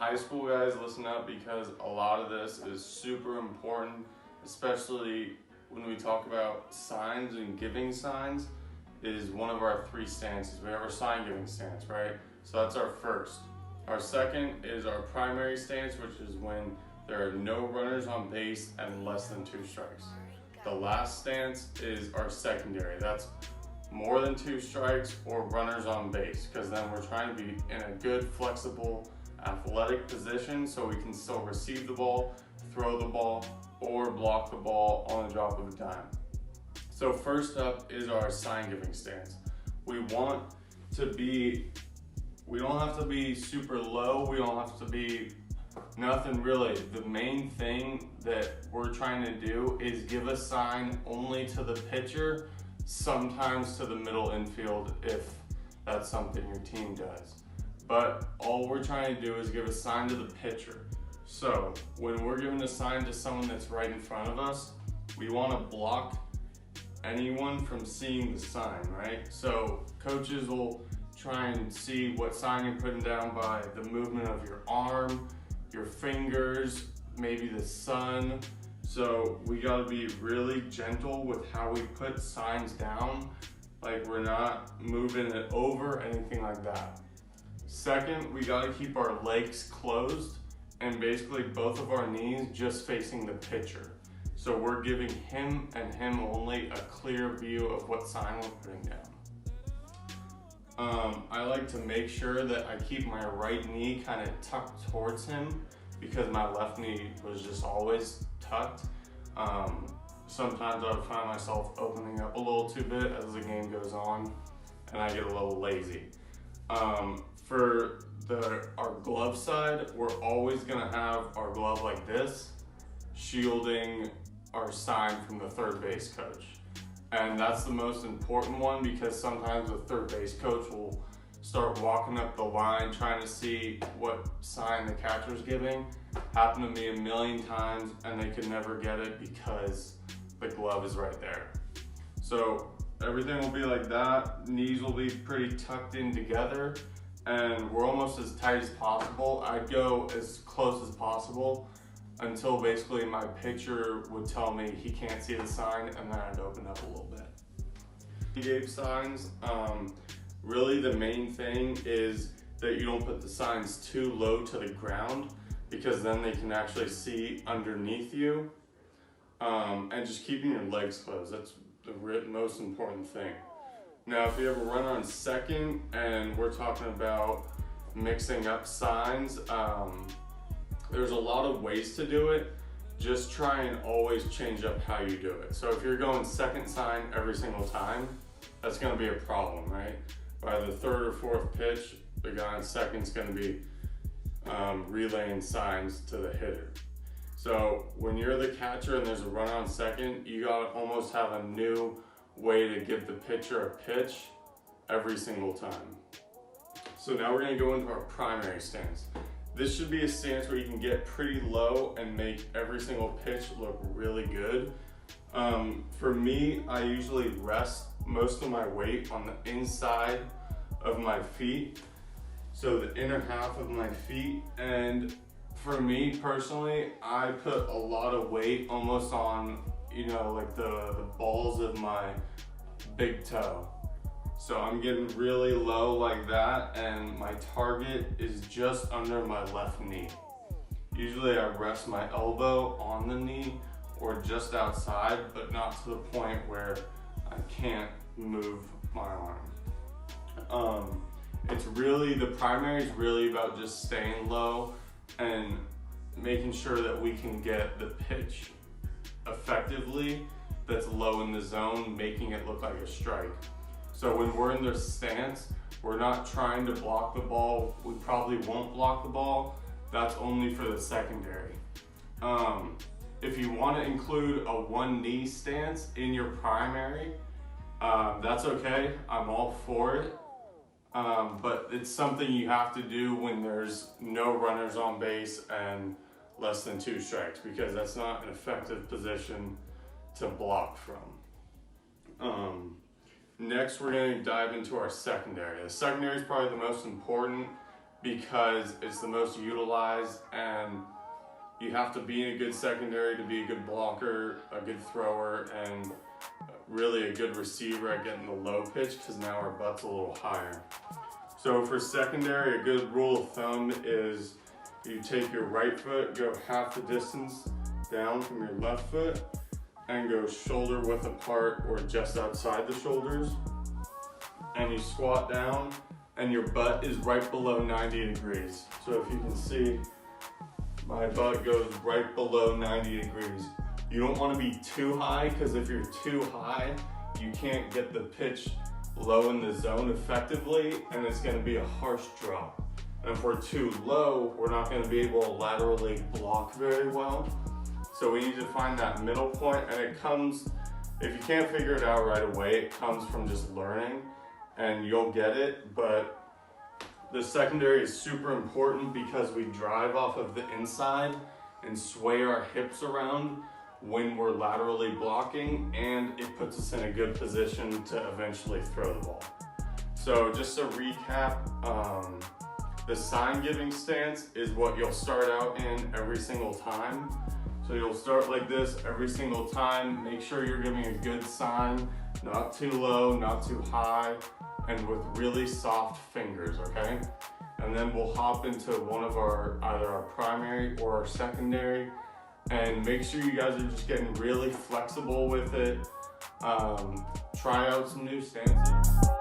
high school guys, listen up because a lot of this is super important, especially when we talk about signs and giving signs. Is one of our three stances. We have our sign giving stance, right? So that's our first. Our second is our primary stance, which is when there are no runners on base and less than 2 strikes. The last stance is our secondary. That's more than 2 strikes or runners on base, because then we're trying to be in a good, flexible, athletic position so we can still receive the ball, throw the ball, or block the ball on the drop of a dime. So first up is our sign giving stance. We don't have to be super low, we don't have to be nothing really. The main thing that we're trying to do is give a sign only to the pitcher, sometimes to the middle infield if that's something your team does. But all we're trying to do is give a sign to the pitcher. So when we're giving a sign to someone that's right in front of us, we want to block anyone from seeing the sign, right? So coaches will try and see what sign you're putting down by the movement of your arm, your fingers, maybe the sun. So we gotta be really gentle with how we put signs down, like we're not moving it over, anything like that. Second, we gotta keep our legs closed and basically both of our knees just facing the pitcher. So we're giving him and him only a clear view of what sign we're putting down. I like to make sure that I keep my right knee kind of tucked towards him because my left knee was just always tucked. Sometimes I would find myself opening up a little too bit as the game goes on and I get a little lazy. For our glove side, we're always gonna have our glove like this, shielding our sign from the third base coach. And that's the most important one because sometimes the third base coach will start walking up the line trying to see what sign the catcher's giving. Happened to me a million times and they could never get it because the glove is right there. So everything will be like that. Knees will be pretty tucked in together and we're almost as tight as possible. I'd go as close as possible until basically my pitcher would tell me he can't see the sign and then I'd open up a little bit. He gave signs, really the main thing is that you don't put the signs too low to the ground because then they can actually see underneath you, and just keeping your legs closed. That's the most important thing. Now if you have a runner on second and we're talking about mixing up signs, there's a lot of ways to do it. Just try and always change up how you do it. So if you're going second sign every single time, that's gonna be a problem, right? By the third or fourth pitch, the guy on second's gonna be relaying signs to the hitter. So when you're the catcher and there's a runner on second, you gotta almost have a new way to give the pitcher a pitch every single time. So now we're gonna go into our primary stance. This should be a stance where you can get pretty low and make every single pitch look really good. For me, I usually rest most of my weight on the inside of my feet. So the inner half of my feet. And for me personally, I put a lot of weight almost on, like the balls of my big toe. So I'm getting really low like that and my target is just under my left knee. Usually I rest my elbow on the knee or just outside, but not to the point where I can't move my arm. The primary is really about just staying low and making sure that we can get the pitch effectively that's low in the zone, making it look like a strike. So when we're in this stance, we're not trying to block the ball. We probably won't block the ball. That's only for the secondary. If you want to include a one knee stance in your primary, that's okay. I'm all for it. But it's something you have to do when there's no runners on base and less than 2 strikes because that's not an effective position to block from. Next, we're going to dive into our secondary. The secondary is probably the most important because it's the most utilized, and you have to be in a good secondary to be a good blocker, a good thrower, and really a good receiver at getting the low pitch, because now our butt's a little higher. So for secondary, a good rule of thumb is you take your right foot, go half the distance down from your left foot, and go shoulder width apart or just outside the shoulders. And you squat down, and your butt is right below 90 degrees. So if you can see, my butt goes right below 90 degrees. You don't want to be too high, because if you're too high, you can't get the pitch low in the zone effectively, and it's going to be a harsh drop. And if we're too low, we're not going to be able to laterally block very well. So we need to find that middle point, and it comes, if you can't figure it out right away, it comes from just learning, and you'll get it. But the secondary is super important because we drive off of the inside and sway our hips around when we're laterally blocking, and it puts us in a good position to eventually throw the ball. So just to recap, the sign giving stance is what you'll start out in every single time. So you'll start like this every single time. Make sure you're giving a good sign, not too low, not too high, and with really soft fingers, okay? And then we'll hop into one of either our primary or our secondary, and make sure you guys are just getting really flexible with it. Try out some new stances.